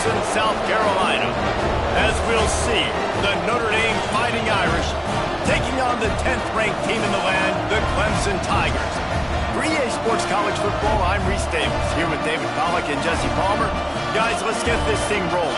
Clemson, South Carolina. As we'll see, the Notre Dame Fighting Irish taking on the 10th-ranked team in the land, the Clemson Tigers. For EA Sports College Football, I'm Reese Davis, here with David Pollack and Jesse Palmer. Guys, let's get this thing rolling.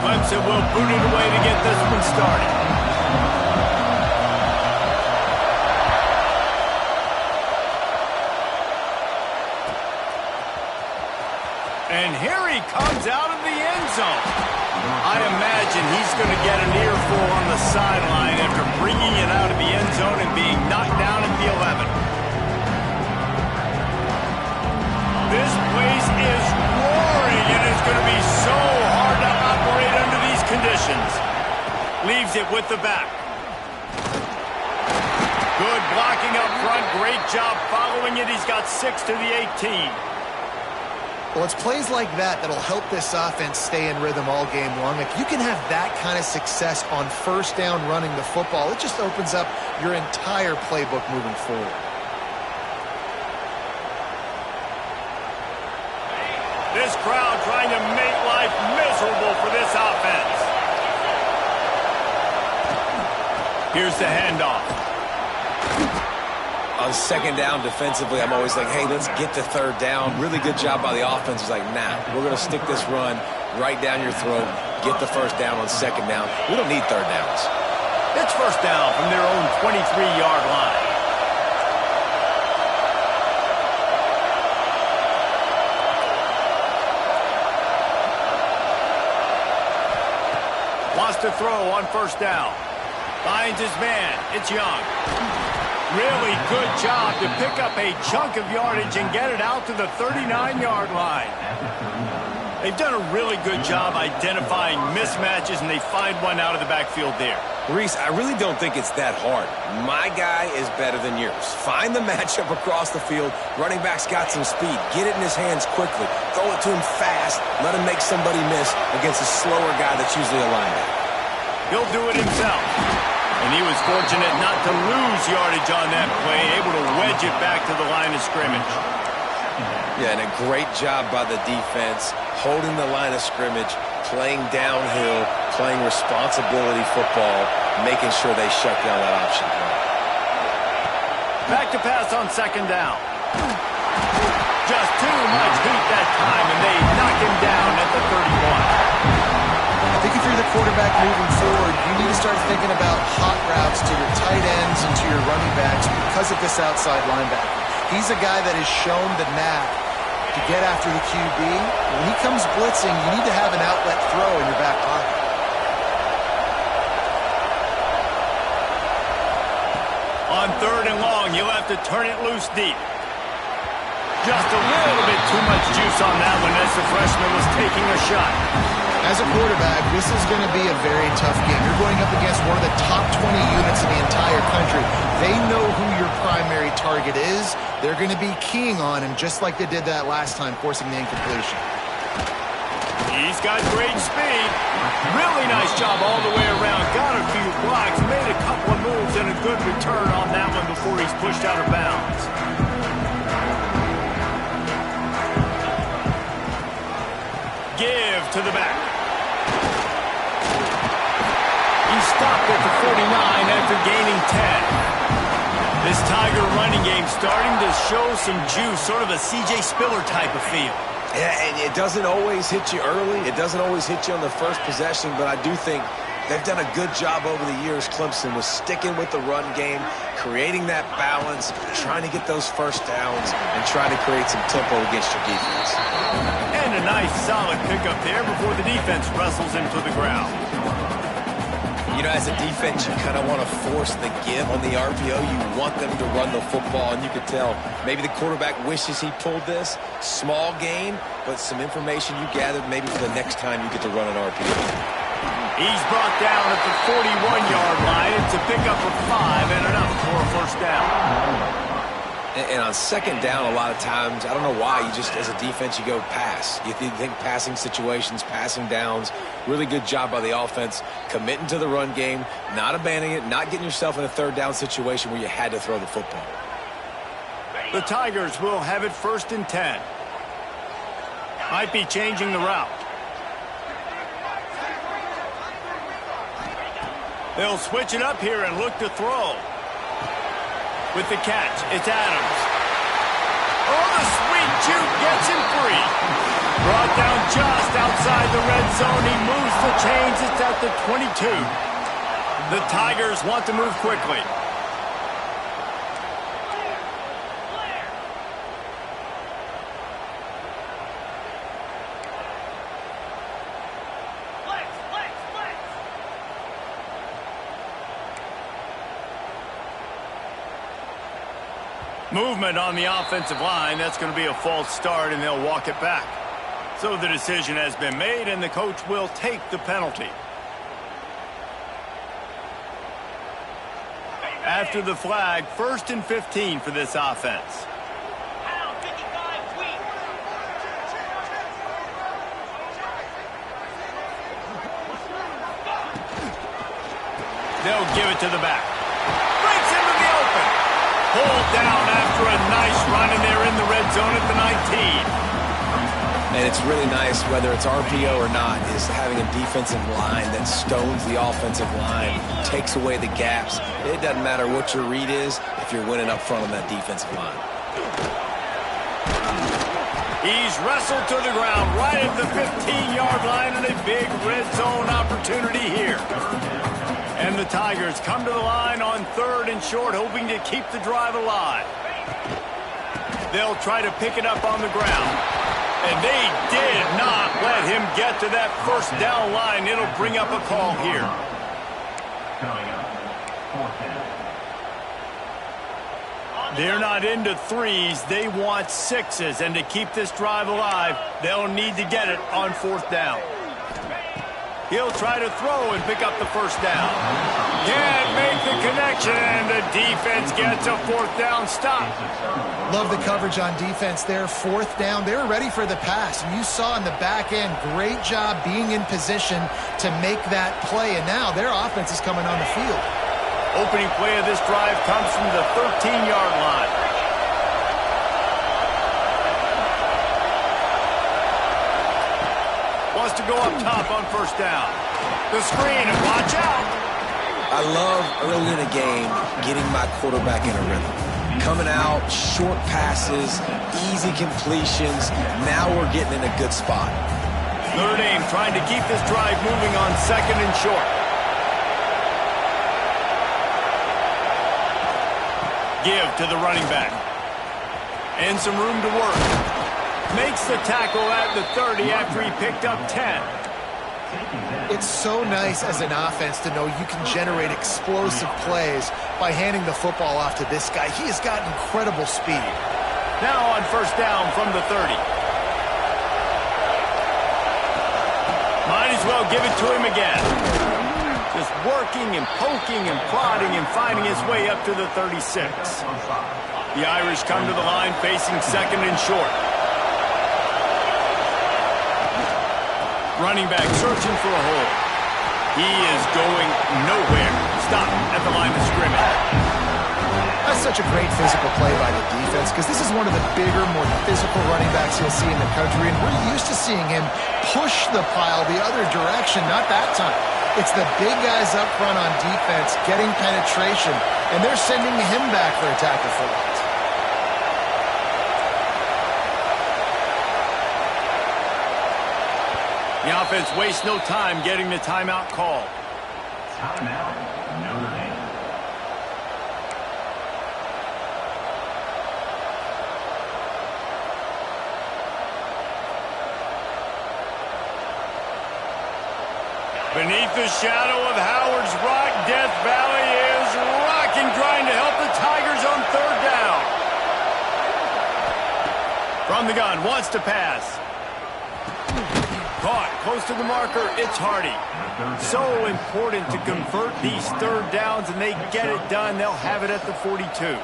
Clemson will boot it away to get this one started. And here he comes out of the end zone. I imagine he's going to get an earful on the sideline after bringing it out of the end zone and being knocked down at the 11. This place is roaring, and it's going to be so hard to operate under these conditions. Leaves it with the back. Good blocking up front. Great job following it. He's got 6 to the 18. Well, it's plays like that that'll help this offense stay in rhythm all game long. If you can have that kind of success on first down running the football, it just opens up your entire playbook moving forward. This crowd trying to make life miserable for this offense. Here's the handoff. On second down defensively, I'm always like, hey, let's get to third down. Really good job by the offense. It's like, nah, we're going to stick this run right down your throat, get the first down on second down. We don't need third downs. It's first down from their own 23-yard line. Wants to throw on first down. Finds his man. It's Young. Really good job to pick up a chunk of yardage and get it out to the 39-yard line. They've done a really good job identifying mismatches, and they find one out of the backfield there. Reese, I really don't think it's that hard. My guy is better than yours. Find the matchup across the field. Running back's got some speed. Get it in his hands quickly. Throw it to him fast. Let him make somebody miss against a slower guy that's usually a linebacker. He'll do it himself. And he was fortunate not to lose yardage on that play, able to wedge it back to the line of scrimmage. Yeah, and a great job by the defense, holding the line of scrimmage, playing downhill, playing responsibility football, making sure they shut down that option. Back to pass on second down. Just too much heat that time, and they knock him down at the 31. I think if you're the quarterback moving forward, you need to start thinking about hot routes to your tight ends and to your running backs because of this outside linebacker. He's a guy that has shown the knack to get after the QB. When he comes blitzing, you need to have an outlet throw in your back pocket. On third and long, you'll have to turn it loose deep. Just a little bit too much juice on that one as the freshman was taking a shot. As a quarterback, this is going to be a very tough game. You're going up against one of the top 20 units in the entire country. They know who your primary target is. They're going to be keying on him, just like they did that last time, forcing the incompletion. He's got great speed. Really nice job all the way around. Got a few blocks, made a couple of moves, and a good return on that one before he's pushed out of bounds. Give to the back. He stopped at the 49 after gaining 10. This Tiger running game starting to show some juice, sort of a C.J. Spiller type of feel. Yeah, and it doesn't always hit you early. It doesn't always hit you on the first possession, but I do think they've done a good job over the years, Clemson, with sticking with the run game, creating that balance, trying to get those first downs, and trying to create some tempo against your defense. And a nice solid pickup there before the defense wrestles him to the ground. You know, as a defense, you kind of want to force the give on the RPO. You want them to run the football, and you could tell maybe the quarterback wishes he pulled this. Small gain, but some information you gathered maybe for the next time you get to run an RPO. He's brought down at the 41-yard line. It's a pickup of 5 and enough for a first down. And on second down, a lot of times, I don't know why, you just, as a defense, you go pass. You think passing situations, passing downs. Really good job by the offense, committing to the run game, not abandoning it, not getting yourself in a third down situation where you had to throw the football. The Tigers will have it 1st and 10. Might be changing the route. They'll switch it up here and look to throw. With the catch, it's Adams. Oh, the sweet juke gets him free. Brought down just outside the red zone. He moves the chains. It's at the 22. The Tigers want to move quickly. Movement on the offensive line. That's going to be a false start, and they'll walk it back. So the decision has been made, and the coach will take the penalty. After the flag, 1st and 15 for this offense. They'll give it to the back. Breaks into the open. Pulled down after a nice run, and they're in the red zone at the 19. And it's really nice, whether it's RPO or not, is having a defensive line that stones the offensive line, takes away the gaps. It doesn't matter what your read is if you're winning up front on that defensive line. He's wrestled to the ground right at the 15-yard line, and a big red zone opportunity here. And the Tigers come to the line on 3rd and short, hoping to keep the drive alive. They'll try to pick it up on the ground. And they did not let him get to that 1st down line. It'll bring up a call here. They're not into 3s. They want 6s. And to keep this drive alive, they'll need to get it on 4th down. He'll try to throw and pick up the 1st down. Can't make the connection, and the defense gets a 4th down stop. Love the coverage on defense there. 4th down. They were ready for the pass. And you saw in the back end, great job being in position to make that play. And now their offense is coming on the field. Opening play of this drive comes from the 13-yard line. Wants to go up top on 1st down. The screen, and watch out. I love early in the game getting my quarterback in a rhythm. Coming out, short passes, easy completions. Now we're getting in a good spot. 3rd aim, trying to keep this drive moving on 2nd and short. Give to the running back. And some room to work. Makes the tackle at the 30 after he picked up 10. It's so nice as an offense to know you can generate explosive plays by handing the football off to this guy. He has got incredible speed. Now on 1st down from the 30. Might as well give it to him again. Just working and poking and prodding and finding his way up to the 36. The Irish come to the line facing 2nd and short. Running back searching for a hole. He is going nowhere. Stop at the line of scrimmage. That's such a great physical play by the defense, because this is one of the bigger, more physical running backs you'll see in the country, and we're used to seeing him push the pile the other direction. Not that time. It's the big guys up front on defense getting penetration, and they're sending him back for a tackle for loss. The offense wastes no time getting the timeout called. Timeout, Notre Dame. Beneath the shadow of Howard's Rock, Death Valley is rocking, trying to help the Tigers on 3rd down. From the gun, wants to pass. Caught close to the marker. It's Hardy. So important to convert these 3rd downs, and they get it done. They'll have it at the 42.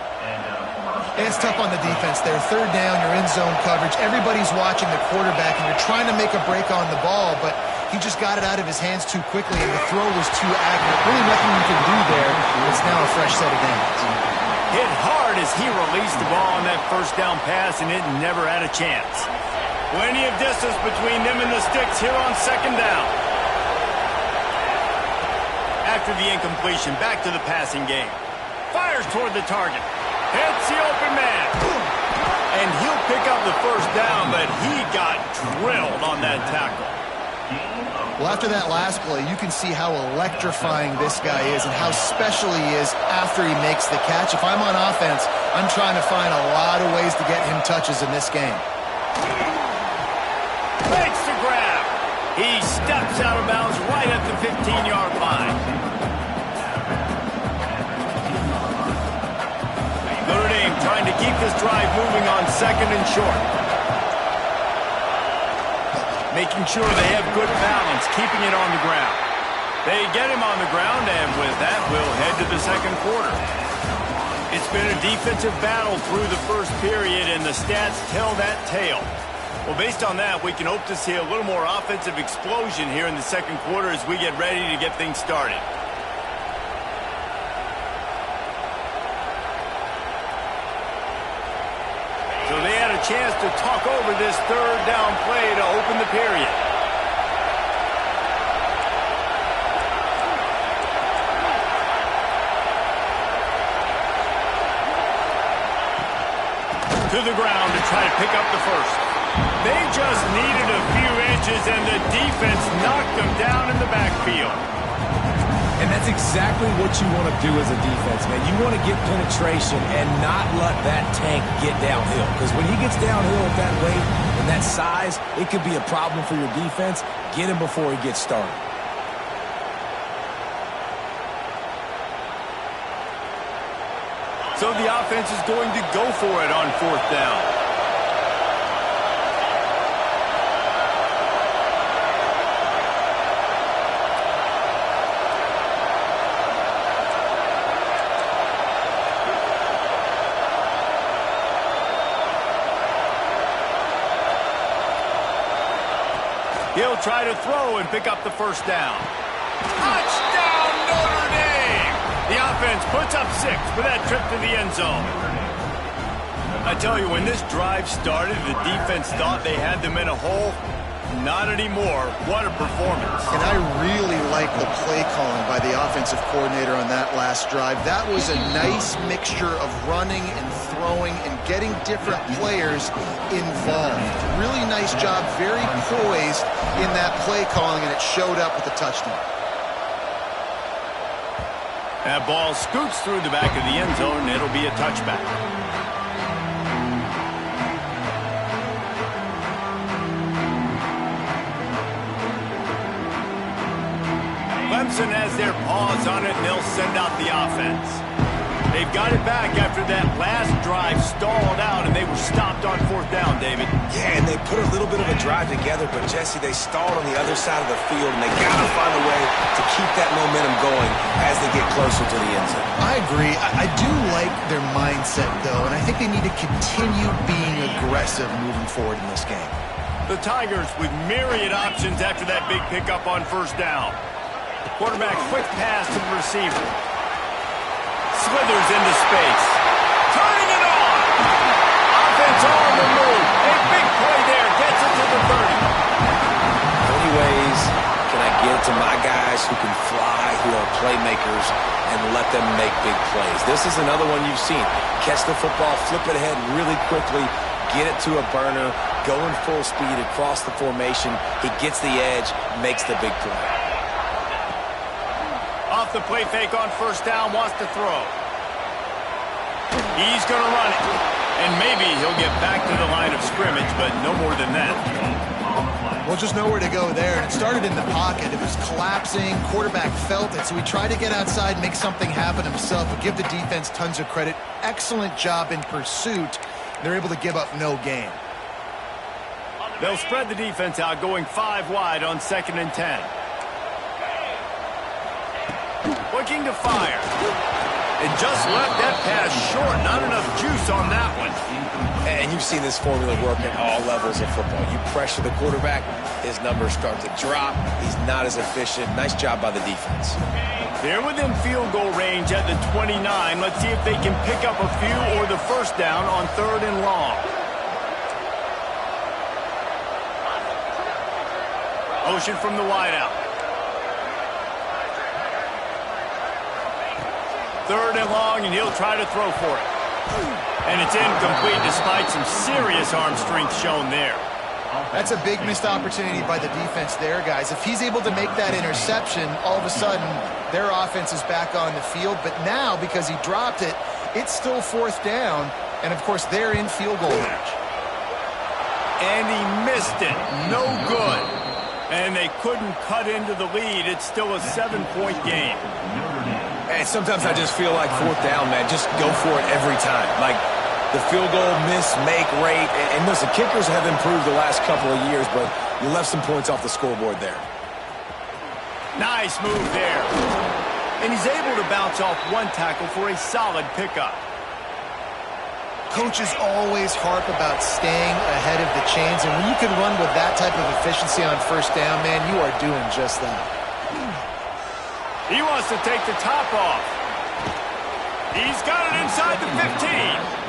It's tough on the defense there. Third down, you're in zone coverage. Everybody's watching the quarterback, and you're trying to make a break on the ball, but he just got it out of his hands too quickly, and the throw was too accurate. Really nothing you can do there. It's now a fresh set of downs. Hit hard as he released the ball on that first down pass, and it never had a chance. Plenty of distance between them and the sticks here on second down. After the incompletion, back to the passing game. Fires toward the target. Hits the open man. And he'll pick up the first down, but he got drilled on that tackle. Well, after that last play, you can see how electrifying this guy is and how special he is after he makes the catch. If I'm on offense, I'm trying to find a lot of ways to get him touches in this game. Makes the grab. He steps out of bounds right at the 15-yard line. Notre Dame trying to keep this drive moving on second and short. Making sure they have good balance, keeping it on the ground. They get him on the ground, and with that, we'll head to the second quarter. It's been a defensive battle through the first period, and the stats tell that tale. Well, based on that, we can hope to see a little more offensive explosion here in the second quarter as we get ready to get things started. So they had a chance to talk over this third down play to open the period. To the ground to try to pick up the first. They just needed a few inches, and the defense knocked them down in the backfield. And that's exactly what you want to do as a defense, man. You want to get penetration and not let that tank get downhill. Because when he gets downhill at that weight and that size, it could be a problem for your defense. Get him before he gets started. So the offense is going to go for it on fourth down. He'll try to throw and pick up the first down. Touchdown, Notre Dame! The offense puts up 6 for that trip to the end zone. I tell you, when this drive started, the defense thought they had them in a hole. Not anymore. What a performance. And I really like the play calling by the offensive coordinator on that last drive. That was a nice mixture of running and throwing and getting different players involved. Really nice job, very poised in that play calling, and it showed up with the touchdown. That ball scoots through the back of the end zone, and it'll be a touchback. Clemson has their paws on it, and they'll send out the offense. They've got it back after that last drive stalled out, and they were stopped on fourth down, David. Yeah, and they put a little bit of a drive together, but, Jesse, they stalled on the other side of the field, and they got to find a way to keep that momentum going as they get closer to the end zone. I agree. I do like their mindset, though, and I think they need to continue being aggressive moving forward in this game. The Tigers with myriad options after that big pickup on first down. Quarterback quick pass to the receiver. Slithers into space. Turning it on. Offense on the move. A big play there. Gets it to the 30. How many ways can I get to my guys who can fly, who are playmakers, and let them make big plays? This is another one you've seen. Catch the football, flip it ahead really quickly, get it to a burner, going full speed across the formation. He gets the edge, makes the big play. Off the play fake on first down, wants to throw. He's going to run it. And maybe he'll get back to the line of scrimmage, but no more than that. Well, just nowhere to go there. And it started in the pocket. It was collapsing. Quarterback felt it, so he tried to get outside, make something happen himself, but give the defense tons of credit. Excellent job in pursuit. They're able to give up no gain. They'll spread the defense out, going 5 wide on 2nd and 10. Looking to fire. And just left that pass short. Not enough juice on that And you've seen this formula work at all levels of football. You pressure the quarterback, his numbers start to drop. He's not as efficient. Nice job by the defense. They're within field goal range at the 29. Let's see if they can pick up a few or the first down on 3rd and long. Motion from the wideout. 3rd and long, and he'll try to throw for it. And it's incomplete despite some serious arm strength shown there. That's a big missed opportunity by the defense there, guys. If he's able to make that interception, all of a sudden, their offense is back on the field. But now, because he dropped it, it's still 4th down. And, of course, they're in field goal range. And he missed it. No good. And they couldn't cut into the lead. It's still a 7-point game. And sometimes I just feel like 4th down, man. Just go for it every time. Like the field goal miss-make rate. And listen, kickers have improved the last couple of years, but you left some points off the scoreboard there. Nice move there. And he's able to bounce off one tackle for a solid pickup. Coaches always harp about staying ahead of the chains, and when you can run with that type of efficiency on 1st down, man, you are doing just that. He wants to take the top off. He's got it inside the 15.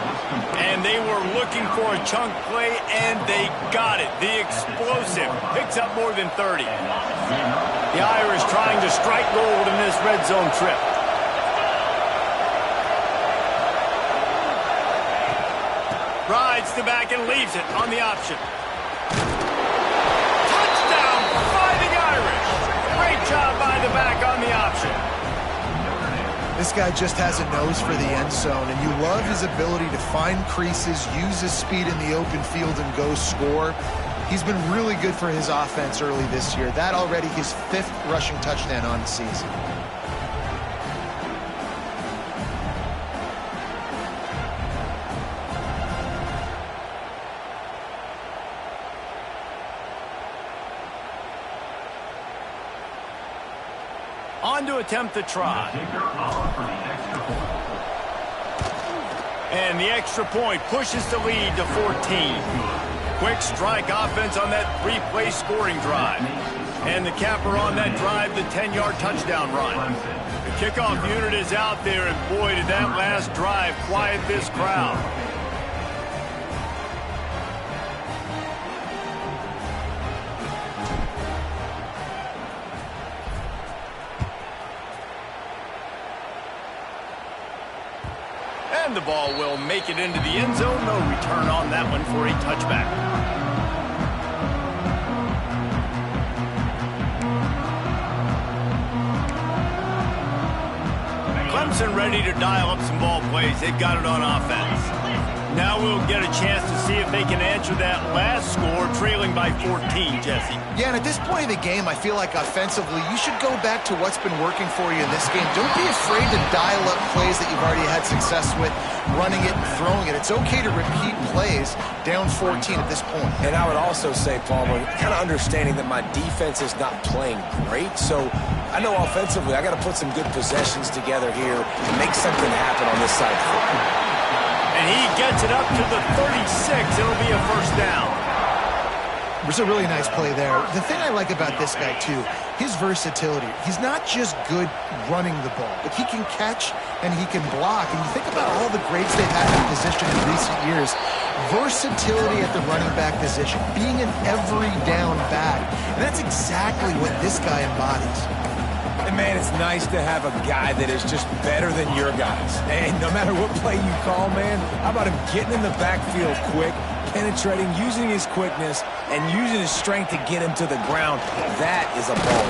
And they were looking for a chunk play, and they got it. The explosive picks up more than 30. The Irish trying to strike gold in this red zone trip. Rides to back and leaves it on the option. Touchdown, Fighting Irish. Great job by the back on the option. This guy just has a nose for the end zone, and you love his ability to find creases, use his speed in the open field, and go score. He's been really good for his offense early this year. That already his 5th rushing touchdown on the season. On to attempt the try. And the extra point pushes the lead to 14. Quick strike offense on that 3-play scoring drive. And the capper on that drive, the 10-yard touchdown run. The kickoff unit is out there, and boy, did that last drive quiet this crowd. And the ball will make it into the end zone. No return on that one for a touchback. Clemson ready to dial up some ball plays. They've got it on offense. Now we'll get a chance to see if they can answer that last score, trailing by 14, Jesse. Yeah, and at this point of the game, I feel like offensively, you should go back to what's been working for you in this game. Don't be afraid to dial up plays that you've already had success with, running it and throwing it. It's okay to repeat plays down 14 at this point. And I would also say, Palmer, kind of understanding that my defense is not playing great, so I know offensively I got to put some good possessions together here and make something happen on this side of the football. And he gets it up to the 36. It'll be a first down. There's a really nice play there. The thing I like about this guy, too, his versatility. He's not just good running the ball, but he can catch and he can block. And you think about all the greats they've had in position in recent years. Versatility at the running back position, being an every down back. And that's exactly what this guy embodies. And, man, it's nice to have a guy that is just better than your guys. And no matter what play you call, man, how about him getting in the backfield quick, penetrating, using his quickness, and using his strength to get him to the ground. That is a ball.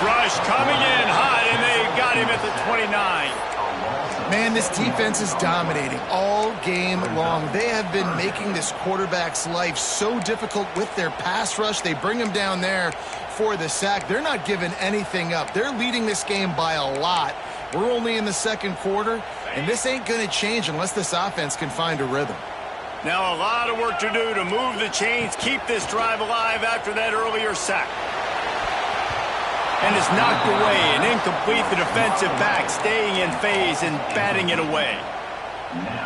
Rush coming in hot, and they got him at the 29. Man, this defense is dominating all game long. They have been making this quarterback's life so difficult with their pass rush. They bring him down there for the sack. They're not giving anything up. They're leading this game by a lot. We're only in the second quarter, and this ain't going to change unless this offense can find a rhythm. Now a lot of work to do to move the chains, keep this drive alive after that earlier sack. And it's knocked away and incomplete. The defensive back staying in phase and batting it away.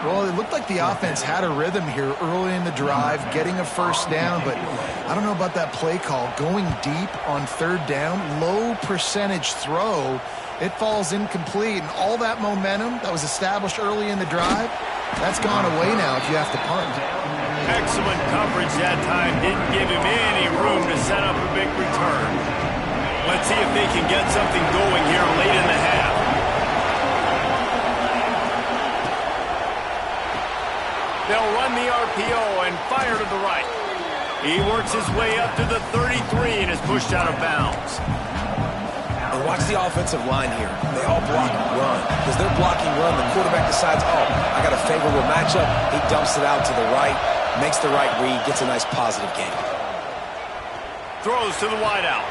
Well, it looked like the offense had a rhythm here early in the drive, getting a first down, but I don't know about that play call. Going deep on third down, low percentage throw, it falls incomplete, and all that momentum that was established early in the drive, that's gone away now if you have to punt. Excellent coverage that time. Didn't give him any room to set up a big return. Let's see if they can get something going here late in the half. They'll run the RPO and fire to the right. He works his way up to the 33 and is pushed out of bounds. And watch the offensive line here. They all block run. Because they're blocking run, the quarterback decides, oh, I got a favorable matchup. He dumps it out to the right, makes the right read, gets a nice positive gain. Throws to the wideout.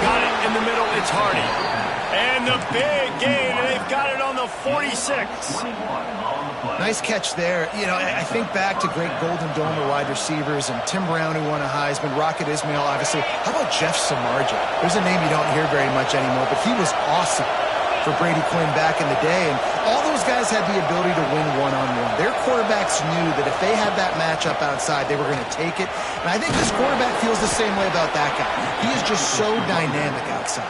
Got it in the middle. It's Hardy. And the big gain, and they've got it on the 46. Nice catch there. You know, I think back to great Golden Domer wide receivers and Tim Brown, who won a Heisman, Rocket Ismail, obviously. How about Jeff Samardzija? There's a name you don't hear very much anymore, but he was awesome for Brady Quinn back in the day. And all those guys had the ability to win one-on-one. Their quarterbacks knew that if they had that matchup outside, they were going to take it. And I think this quarterback feels the same way about that guy. He is just so dynamic outside.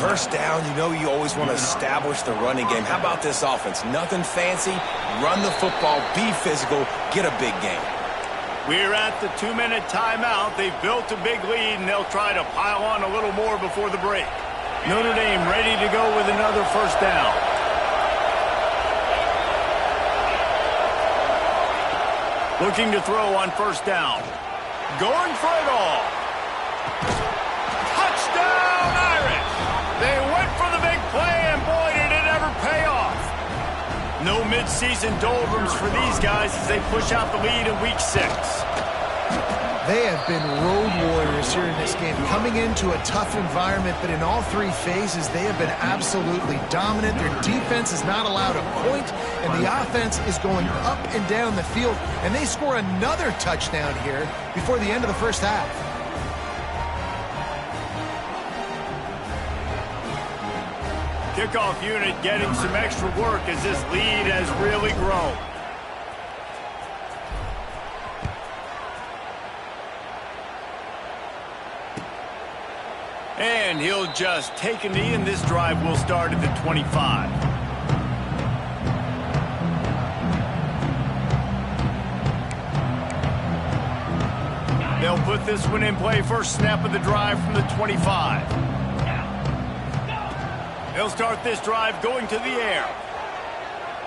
First down, you know you always want to establish the running game. How about this offense? Nothing fancy. Run the football, be physical, get a big game. We're at the 2-minute timeout. They've built a big lead, and they'll try to pile on a little more before the break. Notre Dame ready to go with another first down. Looking to throw on first down. Going for it all. Touchdown, Irish! They went for the big play, and boy, did it ever pay off. No midseason doldrums for these guys as they push out the lead in Week 6. They have been road warriors here in this game, coming into a tough environment, but in all three phases, they have been absolutely dominant. Their defense is not allowed a point, and the offense is going up and down the field, and they score another touchdown here before the end of the first half. Kickoff unit getting some extra work as this lead has really grown. And he'll just take a knee, and this drive will start at the 25. They'll put this one in play. First snap of the drive from the 25. They'll start this drive going to the air.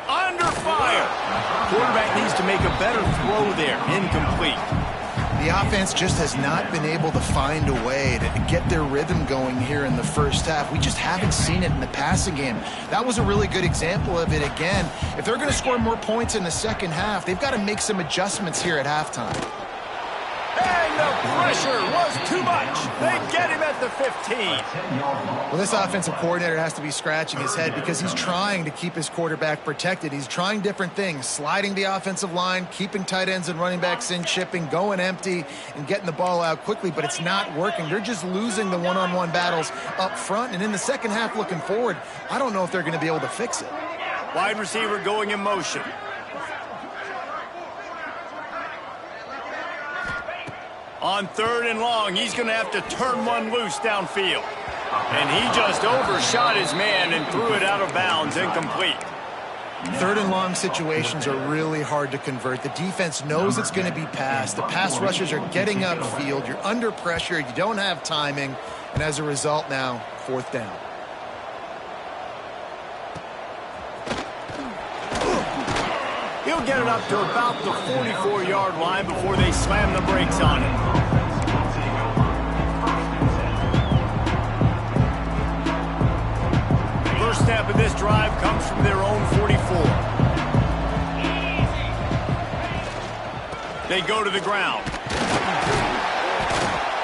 Under fire. Quarterback needs to make a better throw there. Incomplete. The offense just has not been able to find a way to get their rhythm going here in the first half. We just haven't seen it in the passing game. That was a really good example of it again. If they're going to score more points in the second half, they've got to make some adjustments here at halftime. And the pressure was too much. They get him at the 15. Well, this offensive coordinator has to be scratching his head because he's trying to keep his quarterback protected. He's trying different things, sliding the offensive line, keeping tight ends and running backs in, chipping, going empty, and getting the ball out quickly, but it's not working. They're just losing the one-on-one battles up front, and in the second half looking forward, I don't know if they're going to be able to fix it. Wide receiver going in motion. On third and long, he's going to have to turn one loose downfield. And he just overshot his man and threw it out of bounds, incomplete. Third and long situations are really hard to convert. The defense knows it's going to be passed. The pass rushers are getting upfield. You're under pressure. You don't have timing. And as a result now, fourth down. He'll get it up to about the 44-yard line before they slam the brakes on it. First snap of this drive comes from their own 44. They go to the ground.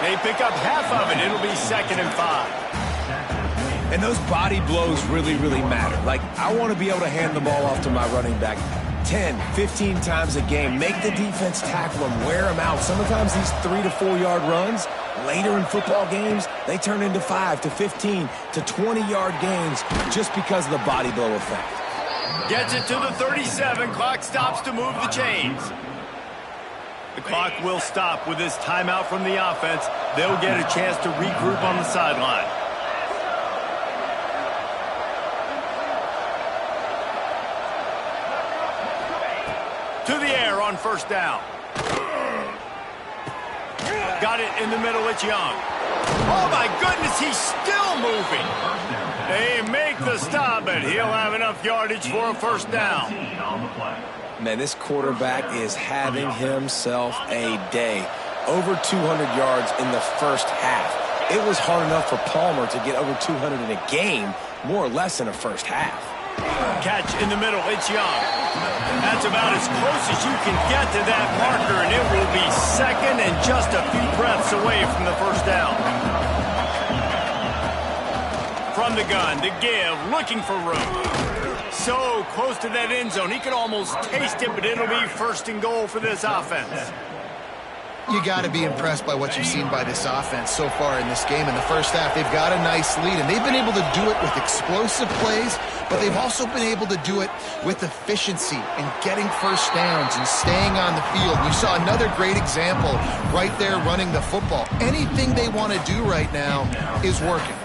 They pick up half of it. It'll be 2nd and 5. And those body blows really, really matter. Like, I want to be able to hand the ball off to my running back 10, 15 times a game. Make the defense tackle them, wear them out. Sometimes these 3 to 4 yard runs, later in football games, they turn into 5 to 15 to 20 yard gains just because of the body blow effect. Gets it to the 37. Clock stops to move the chains. The clock will stop with this timeout from the offense. They'll get a chance to regroup on the sideline. To the air on first down. Got it in the middle. It's Young. Oh, my goodness, he's still moving. They make the stop, but he'll have enough yardage for a first down. Man, this quarterback is having himself a day. Over 200 yards in the first half. It was hard enough for Palmer to get over 200 in a game, more or less in a first half. Catch in the middle. It's Young. That's about as close as you can get to that marker, and it will be second and just a few breaths away from the first down. From the gun to give, looking for room. So close to that end zone, he can almost taste it, but it'll be first and goal for this offense. You got to be impressed by what you've seen by this offense so far in this game. In the first half, they've got a nice lead, and they've been able to do it with explosive plays, but they've also been able to do it with efficiency and getting first downs and staying on the field. We saw another great example right there running the football. Anything they want to do right now is working.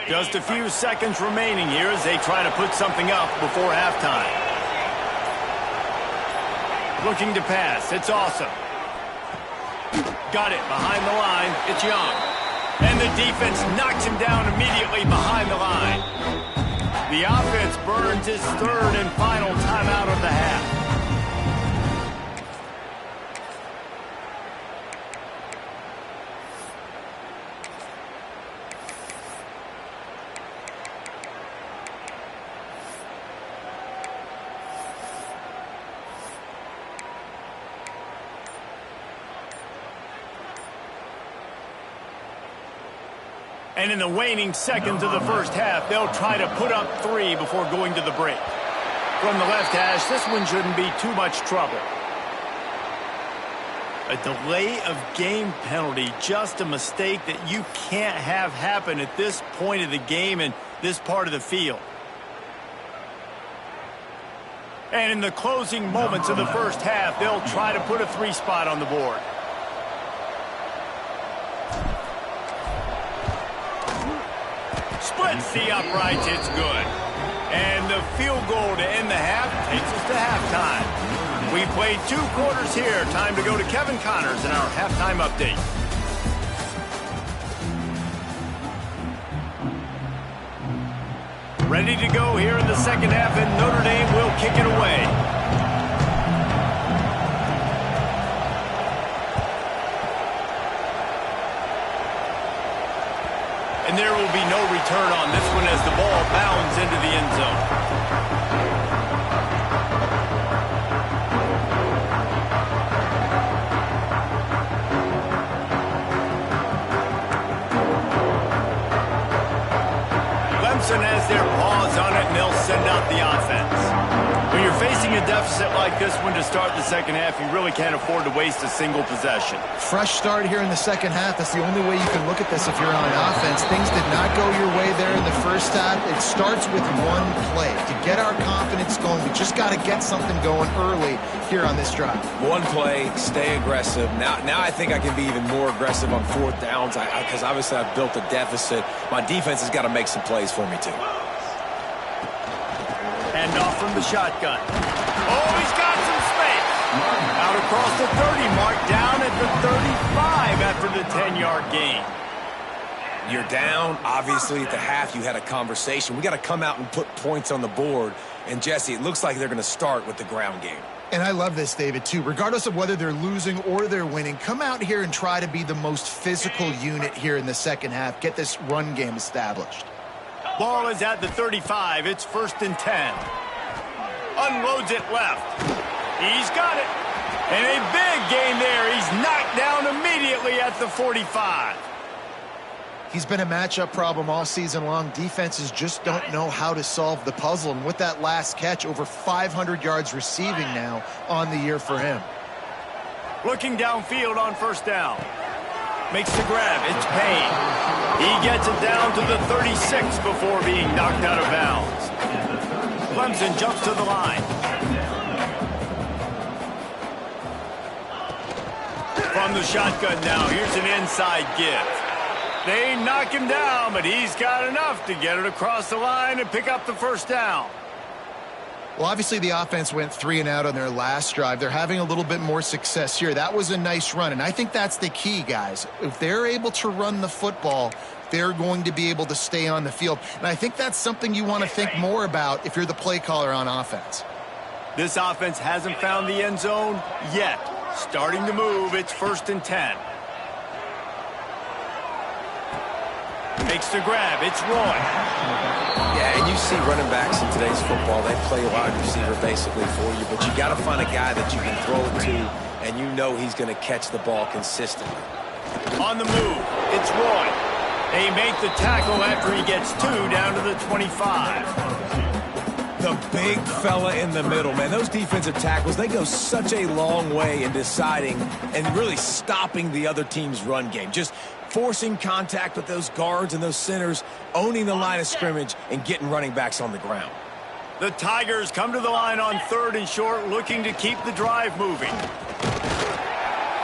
Just a few seconds remaining here as they try to put something up before halftime. Looking to pass. It's awesome. Got it behind the line. It's Young. And the defense knocks him down immediately behind the line. The offense burns its third and final timeout of the half. And in the waning seconds of the first half, they'll try to put up 3 before going to the break. From the left hash, this one shouldn't be too much trouble. A delay of game penalty, just a mistake that you can't have happen at this point of the game and this part of the field. And in the closing moments of the first half, they'll try to put a 3 spot on the board. Splits the uprights, it's good. And the field goal to end the half takes us to halftime. We played 2 quarters here. Time to go to Kevin Connors in our halftime update. Ready to go here in the second half, and Notre Dame will kick it away. And there will be no return on this one as the ball bounds into the end zone. Clemson has their paws on it, and they'll send out the offense. When you're facing a deficit like this one to start the second half, you really can't afford to waste a single possession. Fresh start here in the second half. That's the only way you can look at this if you're on offense. Things did not go your way there in the first half. It starts with one play. To get our confidence going, we just got to get something going early here on this drive. One play, stay aggressive. Now I think I can be even more aggressive on 4th downs because obviously I've built a deficit. My defense has got to make some plays for me too. Hand off from the shotgun. Oh, he's got some space. Out across the 30 mark, down at the 35 after the 10-yard gain. You're down. Obviously, at the half, you had a conversation. We got to come out and put points on the board. And, Jesse, it looks like they're going to start with the ground game. And I love this, David, too. Regardless of whether they're losing or they're winning, come out here and try to be the most physical unit here in the second half. Get this run game established. Ball is at the 35. It's 1st and 10. Unloads it left. He's got it. And a big gain there. He's knocked down immediately at the 45. He's been a matchup problem all season long. Defenses just don't know how to solve the puzzle. And with that last catch, over 500 yards receiving now on the year for him. Looking downfield on first down. Makes the grab. It's Payne. He gets it down to the 36 before being knocked out of bounds. Clemson jumps to the line. From the shotgun now, here's an inside give. They knock him down, but he's got enough to get it across the line and pick up the first down. Well, obviously the offense went 3 and out on their last drive. They're having a little bit more success here. That was a nice run, and I think that's the key, guys. If they're able to run the football, they're going to be able to stay on the field. And I think that's something you want to think more about if you're the play caller on offense. This offense hasn't found the end zone yet. Starting to move, it's 1st and 10. Makes the grab, it's Roy. Yeah, and you see running backs in today's football, they play wide receiver basically for you, but you got to find a guy that you can throw it to, and you know he's going to catch the ball consistently. On the move, it's Roy. They make the tackle after he gets 2 down to the 25. The big fella in the middle, man. Those defensive tackles, they go such a long way in deciding and really stopping the other team's run game. Just forcing contact with those guards and those centers, owning the line of scrimmage, and getting running backs on the ground. The Tigers come to the line on 3rd and short, looking to keep the drive moving.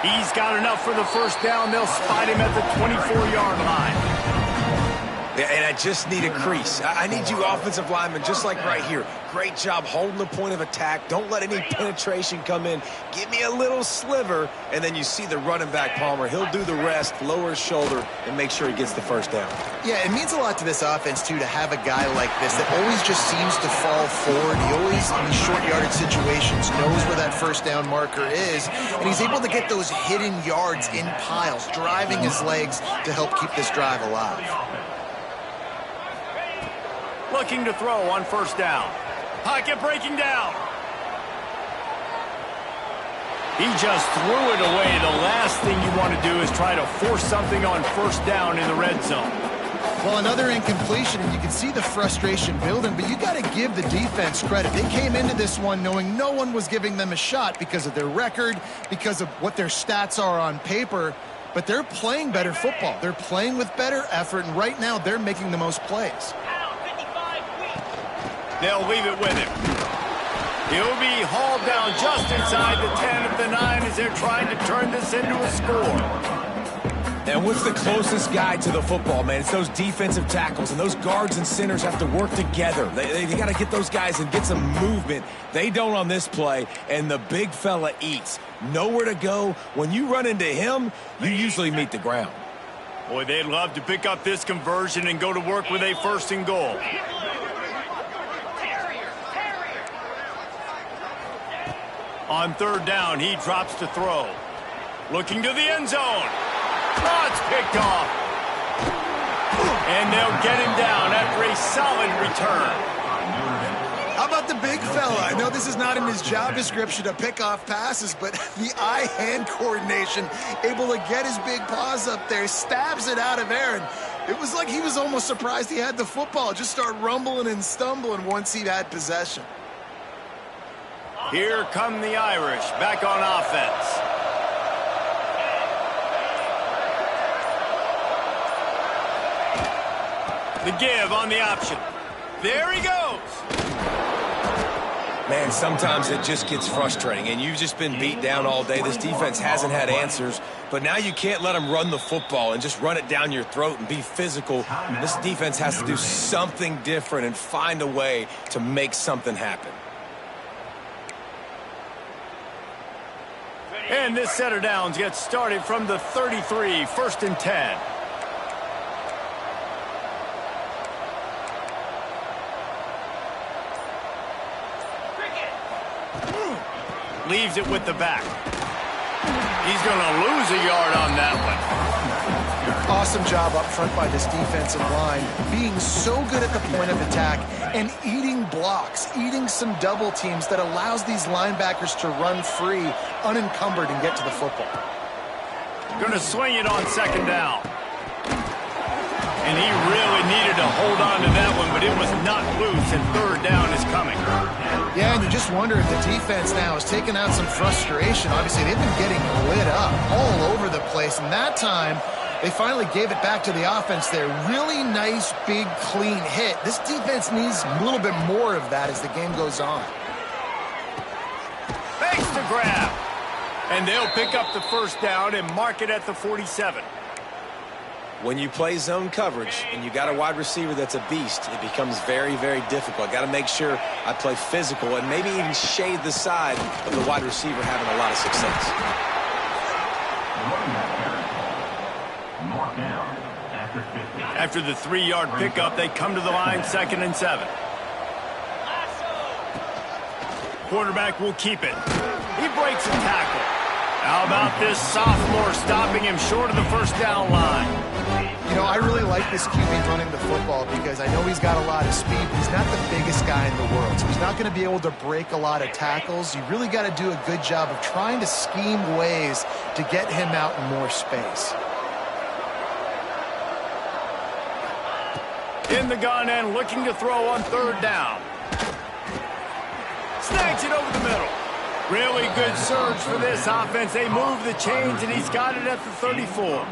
He's got enough for the first down. They'll spot him at the 24-yard line. And I just need a crease. I need you offensive linemen, just like right here. Great job holding the point of attack. Don't let any penetration come in. Give me a little sliver, and then you see the running back, Palmer. He'll do the rest, lower his shoulder, and make sure he gets the first down. Yeah, it means a lot to this offense, too, to have a guy like this that always just seems to fall forward. He always, in these short yardage situations, knows where that first down marker is, and he's able to get those hidden yards in piles, driving his legs to help keep this drive alive. Looking to throw on first down. Pocket breaking down. He just threw it away. The last thing you want to do is try to force something on first down in the red zone. Well, another incompletion, and you can see the frustration building, but you got to give the defense credit. They came into this one knowing no one was giving them a shot because of their record, because of what their stats are on paper, but they're playing better football. They're playing with better effort, and right now they're making the most plays. They'll leave it with him. He'll be hauled down just inside the 10 of the 9 as they're trying to turn this into a score. And what's the closest guy to the football, man? It's those defensive tackles, and those guards and centers have to work together. They got to get those guys and get some movement. They don't on this play, and the big fella eats. Nowhere to go. When you run into him, you usually meet the ground. Boy, they'd love to pick up this conversion and go to work with a 1st and goal. On 3rd down, he drops to throw. Looking to the end zone. Oh, it's picked off. And they'll get him down after a solid return. How about the big fella? I know this is not in his job description to pick off passes, but the eye-hand coordination, able to get his big paws up there, stabs it out of air. And it was like he was almost surprised he had the football. Just start rumbling and stumbling once he had possession. Here come the Irish back on offense. The give on the option. There he goes. Man, sometimes it just gets frustrating, and you've just been beat down all day. This defense hasn't had answers, but now you can't let them run the football and just run it down your throat and be physical. This defense has to do something different and find a way to make something happen. And this set of downs gets started from the 33, 1st and 10. Leaves it with the back. He's going to lose a yard on that one. Awesome job up front by this defensive line, being so good at the point of attack and eating blocks, eating some double teams that allows these linebackers to run free, unencumbered, and get to the football. Going to swing it on second down. And he really needed to hold on to that one, but it was not loose, and third down is coming. Yeah, and you just wonder if the defense now is taking out some frustration. Obviously, they've been getting lit up all over the place, and that time they finally gave it back to the offense there. Really nice, big, clean hit. This defense needs a little bit more of that as the game goes on. Thanks to grab. And they'll pick up the first down and mark it at the 47. When you play zone coverage and you got a wide receiver that's a beast, it becomes very, very difficult. Got to make sure I play physical and maybe even shade the side of the wide receiver having a lot of success. After the 3-yard pickup, they come to the line, 2nd and 7. Quarterback will keep it. He breaks a tackle. How about this sophomore stopping him short of the first down line? You know, I really like this QB running the football because I know he's got a lot of speed, but he's not the biggest guy in the world. So he's not going to be able to break a lot of tackles. You really got to do a good job of trying to scheme ways to get him out in more space. In the gun and looking to throw on third down. Snags it over the middle. Really good surge for this offense. They move the chains, and he's got it at the 34.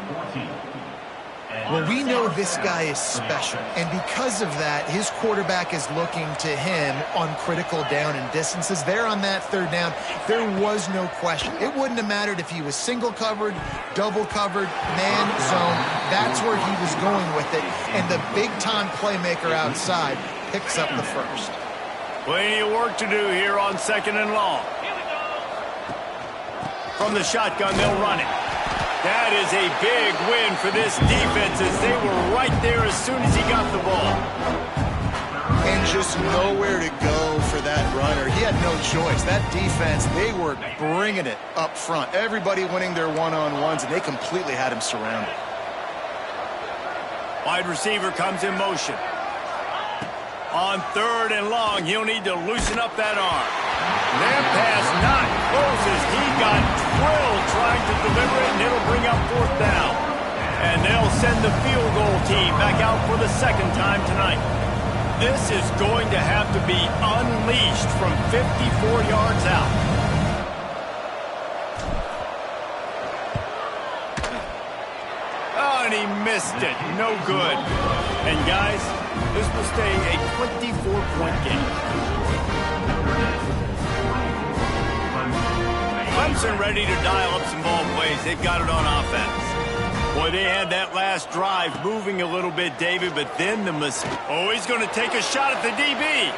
Well, we know this guy is special, and because of that, his quarterback is looking to him on critical down and distances. There on that third down, there was no question. It wouldn't have mattered if he was single covered, double covered, man zone. That's where he was going with it, and the big-time playmaker outside picks up the first. Plenty of work to do here on 2nd and long. From the shotgun, they'll run it. That is a big win for this defense as they were right there as soon as he got the ball. And just nowhere to go for that runner. He had no choice. That defense, they were bringing it up front. Everybody winning their one-on-ones, and they completely had him surrounded. Wide receiver comes in motion. On 3rd and long, he'll need to loosen up that arm. That pass not close as he got drilled trying to deliver it, and it'll bring up 4th down. And they'll send the field goal team back out for the 2nd time tonight. This is going to have to be unleashed from 54 yards out. Oh, and he missed it. No good. And guys, this will stay a 24-point game. Clemson ready to dial up some ball plays. They've got it on offense. Boy, they had that last drive moving a little bit, David, but then the mistake. Oh, he's going to take a shot at the DB.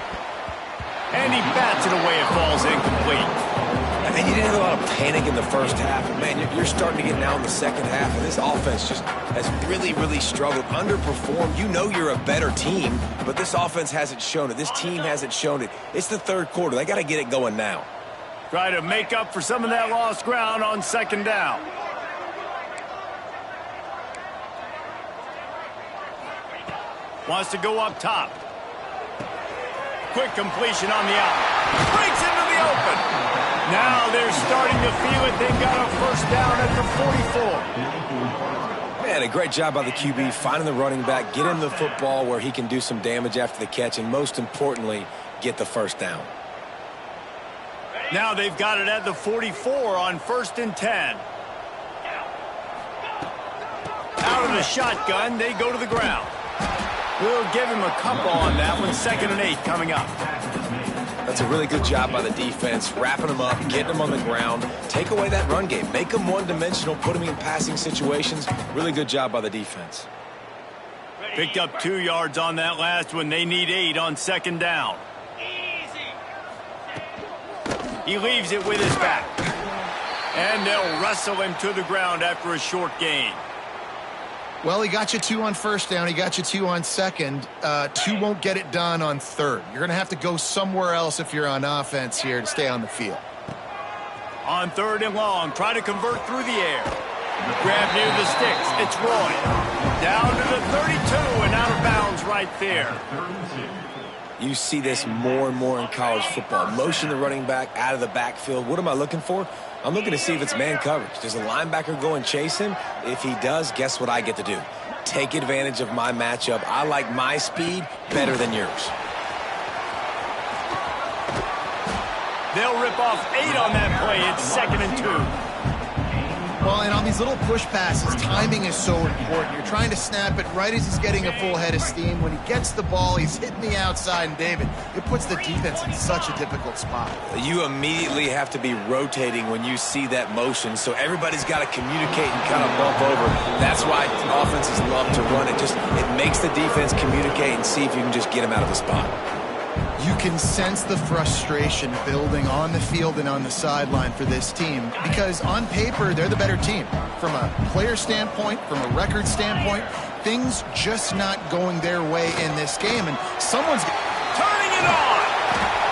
And he bats it away. It falls incomplete. And you didn't have a lot of panic in the first half. Man, you're starting to get now in the second half, and this offense just has really, really struggled, underperformed. You know you're a better team, but this offense hasn't shown it. This team hasn't shown it. It's the 3rd quarter. They got to get it going now. Try to make up for some of that lost ground on 2nd down. Wants to go up top. Quick completion on the out. Breaks into the open. Now they're starting to feel it. They've got a first down at the 44. Man, a great job by the QB, finding the running back, get him the football where he can do some damage after the catch, and most importantly, get the first down. Now they've got it at the 44 on 1st and 10. Out of the shotgun, they go to the ground. We'll give him a couple on that one. 2nd and 8 coming up. That's a really good job by the defense, wrapping them up, getting them on the ground. Take away that run game. Make them one-dimensional, put them in passing situations. Really good job by the defense. Picked up 2 yards on that last one. They need 8 on 2nd down. He leaves it with his back. And they'll wrestle him to the ground after a short gain. Well, he got you 2 on 1st down. He got you 2 on 2nd. 2 won't get it done on 3rd. You're going to have to go somewhere else if you're on offense here to stay on the field. On 3rd and long, try to convert through the air. Grab near the sticks. It's Roy. Down to the 32 and out of bounds right there. You see this more and more in college football. Motion the running back out of the backfield. What am I looking for? I'm looking to see if it's man coverage. Does the linebacker go and chase him? If he does, guess what I get to do? Take advantage of my matchup. I like my speed better than yours. They'll rip off 8 on that play. It's 2nd and 2. Well, and on these little push passes, timing is so important. You're trying to snap it right as he's getting a full head of steam. When he gets the ball, he's hitting the outside, and David, it puts the defense in such a difficult spot. You immediately have to be rotating when you see that motion, so everybody's got to communicate and kind of bump over. That's why offenses love to run it. It makes the defense communicate and see if you can just get him out of the spot. You can sense the frustration building on the field and on the sideline for this team because on paper, they're the better team. From a player standpoint, from a record standpoint, things just not going their way in this game, and someone's turning it on.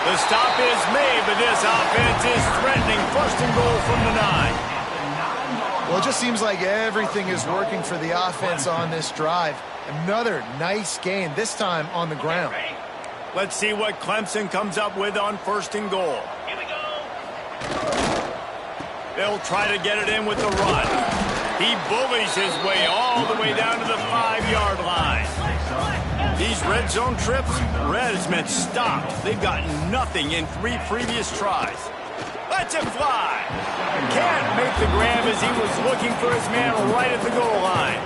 The stop is made, but this offense is threatening 1st and goal from the 9. Well, it just seems like everything is working for the offense on this drive. Another nice gain, this time on the ground. Let's see what Clemson comes up with on 1st and goal. Here we go. They'll try to get it in with the run. He bullies his way all the way down to the 5-yard line. These red zone trips, red has meant stopped. They've gotten nothing in 3 previous tries. Let's it fly. Can't make the grab as he was looking for his man right at the goal line.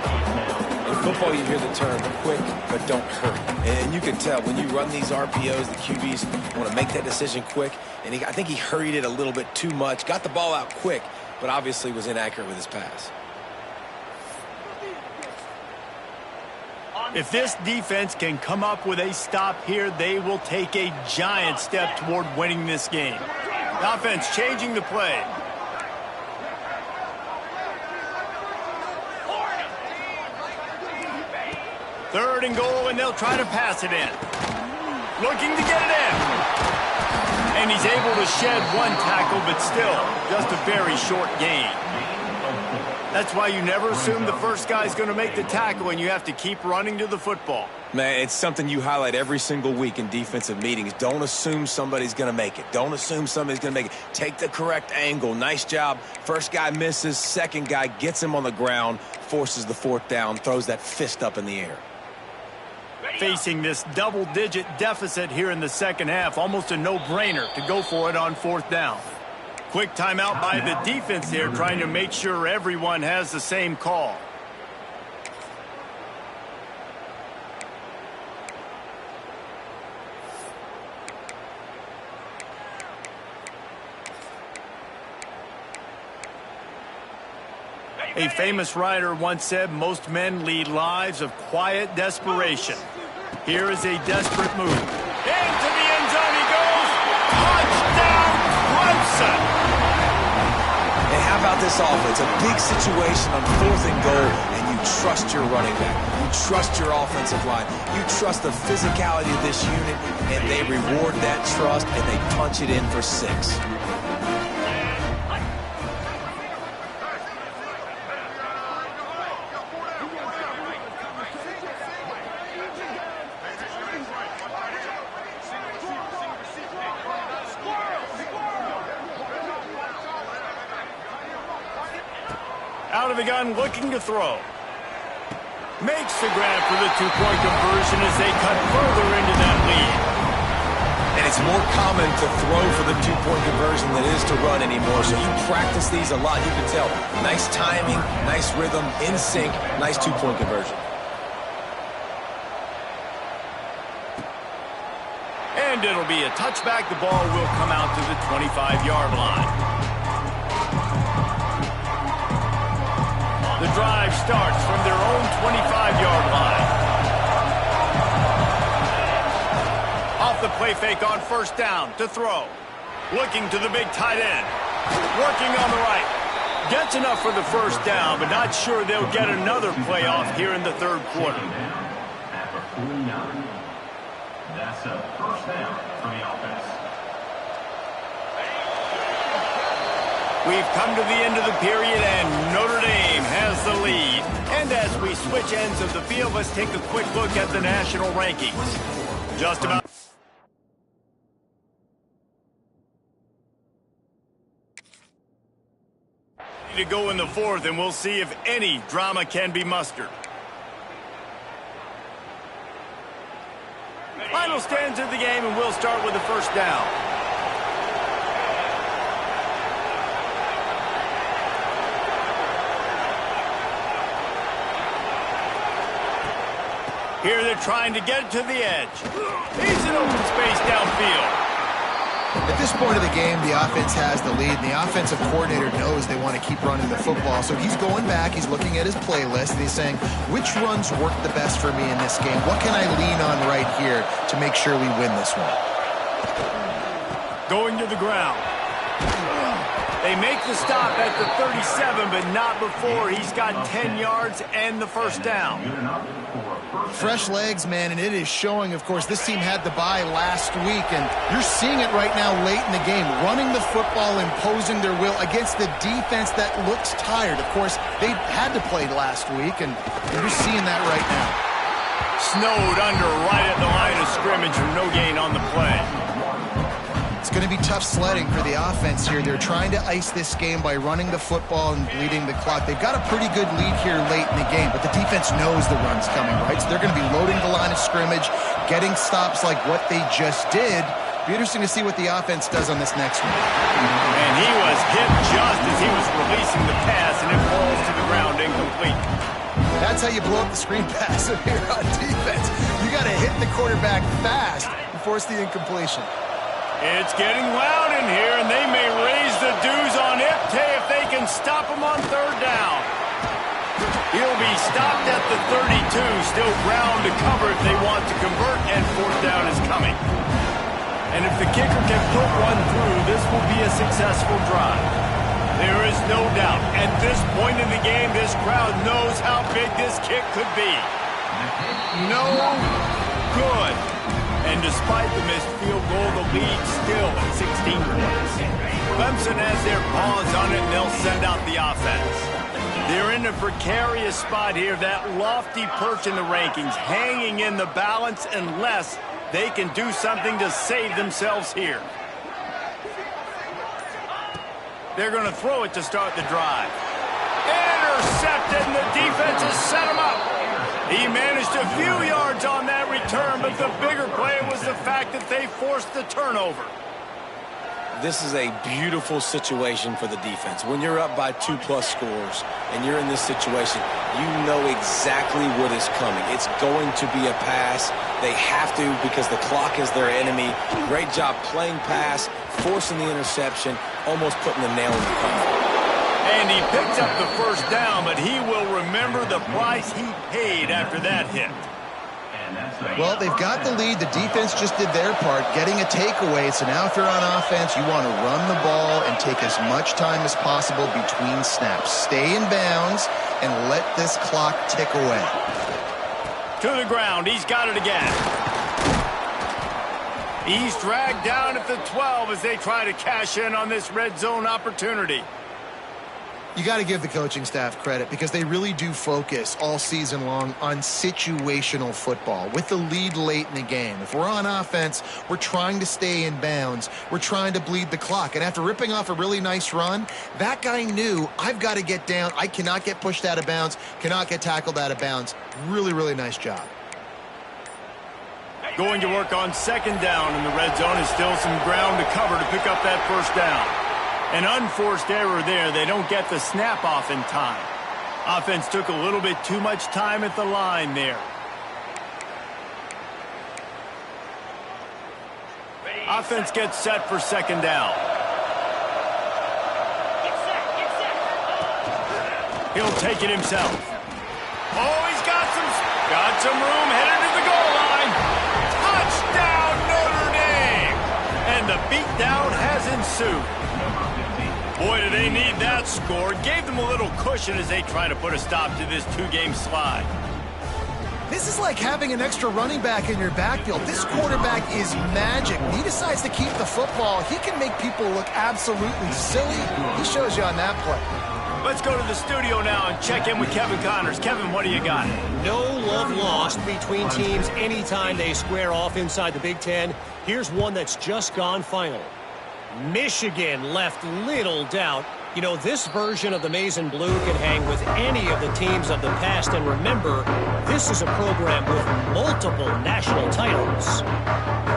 In football, you hear the term quick, but don't hurry. And you can tell when you run these RPOs, the QBs want to make that decision quick. And I think he hurried it a little bit too much. Got the ball out quick, but obviously was inaccurate with his pass. If this defense can come up with a stop here, they will take a giant step toward winning this game. The offense changing the play. Third and goal, and they'll try to pass it in. Looking to get it in. And he's able to shed 1 tackle, but still, just a very short gain. That's why you never assume the first guy's going to make the tackle, and you have to keep running to the football. Man, it's something you highlight every single week in defensive meetings. Don't assume somebody's going to make it. Don't assume somebody's going to make it. Take the correct angle. Nice job. First guy misses. Second guy gets him on the ground, forces the 4th down, throws that fist up in the air. Facing this double-digit deficit here in the 2nd half, almost a no-brainer to go for it on 4th down. Quick timeout by the defense there, trying to make sure everyone has the same call. A famous writer once said, most men lead lives of quiet desperation. Here is a desperate move. Into the end zone he goes. Touchdown, Clemson! And how about this offense? A big situation on 4th and goal, and you trust your running back. You trust your offensive line. You trust the physicality of this unit, and they reward that trust, and they punch it in for 6. Out of the gun, looking to throw. Makes the grab for the 2-point conversion as they cut further into that lead. And it's more common to throw for the 2-point conversion than it is to run anymore. So you practice these a lot. You can tell. Nice timing, nice rhythm, in sync, nice 2-point conversion. And it'll be a touchback. The ball will come out to the 25-yard line. The drive starts from their own 25-yard line. Off the play fake on 1st down to throw. Looking to the big tight end. Working on the right. Gets enough for the 1st down, but not sure they'll get another play off here in the 3rd quarter. At the 49. That's a 1st down for the offense. We've come to the end of the period, and Notre Dame has has the lead. And as we switch ends of the field, let's take a quick look at the national rankings. Just about to go in the fourth, and we'll see if any drama can be mustered. Final stands of the game, and we'll start with the first down. Here they're trying to get to the edge. He's in open space downfield. At this point of the game, the offense has the lead, and the offensive coordinator knows they want to keep running the football. So he's going back, he's looking at his playlist, and he's saying, which runs work the best for me in this game? What can I lean on right here to make sure we win this one? Going to the ground. They make the stop at the 37, but not before he's got 10 yards and the first down. Fresh legs, man, and it is showing, of course. This team had the bye last week, and you're seeing it right now late in the game. Running the football, imposing their will against the defense that looks tired. Of course, they had to play last week, and you're seeing that right now. Snowed under right at the line of scrimmage for no gain on the play. It's going to be tough sledding for the offense here. They're trying to ice this game by running the football and bleeding the clock. They've got a pretty good lead here late in the game, but the defense knows the run's coming, right? So they're going to be loading the line of scrimmage, getting stops like what they just did. Be interesting to see what the offense does on this next one. And he was hit just as he was releasing the pass, and it falls to the ground incomplete. That's how you blow up the screen pass here on defense. You got to hit the quarterback fast and force the incompletion. It's getting loud in here, and they may raise the dues on Ipte if they can stop him on third down. He'll be stopped at the 32, still ground to cover if they want to convert, and fourth down is coming. And if the kicker can put one through, this will be a successful drive. There is no doubt, at this point in the game, this crowd knows how big this kick could be. No good. And despite the missed field goal, the lead still at 16 points. Clemson has their paws on it, and they'll send out the offense. They're in a precarious spot here, that lofty perch in the rankings, hanging in the balance unless they can do something to save themselves here. They're going to throw it to start the drive. Intercepted, and the defense has set him up. He managed a few yards on that return, but the bigger play was the fact that they forced the turnover. This is a beautiful situation for the defense. When you're up by 2+ scores and you're in this situation, you know exactly what is coming. It's going to be a pass. They have to because the clock is their enemy. Great job playing pass, forcing the interception, almost putting the nail in the coffin. And he picks up the first down, but he will remember the price he paid after that hit. Well, they've got the lead. The defense just did their part, getting a takeaway. So now if you're on offense, you want to run the ball and take as much time as possible between snaps. Stay in bounds and let this clock tick away. To the ground. He's got it again. He's dragged down at the 12 as they try to cash in on this red zone opportunity. You got to give the coaching staff credit because they really do focus all season long on situational football with the lead late in the game. If we're on offense, we're trying to stay in bounds. We're trying to bleed the clock. And after ripping off a really nice run, that guy knew, I've got to get down. I cannot get pushed out of bounds, cannot get tackled out of bounds. Really, really nice job. Going to work on second down in the red zone is still some ground to cover to pick up that first down. An unforced error there. They don't get the snap off in time. Offense took a little bit too much time at the line there. Offense gets set for second down. He'll take it himself. Oh, he's got some room headed to the goal line. Touchdown, Notre Dame! And the beatdown has ensued. Boy, do they need that score. Gave them a little cushion as they try to put a stop to this two-game slide. This is like having an extra running back in your backfield. This quarterback is magic. When he decides to keep the football, he can make people look absolutely silly. He shows you on that play. Let's go to the studio now and check in with Kevin Connors. Kevin, what do you got? No love lost between teams anytime they square off inside the Big Ten. Here's one that's just gone final. Michigan left little doubt. You know, this version of the Maize and Blue can hang with any of the teams of the past. And remember, this is a program with multiple national titles.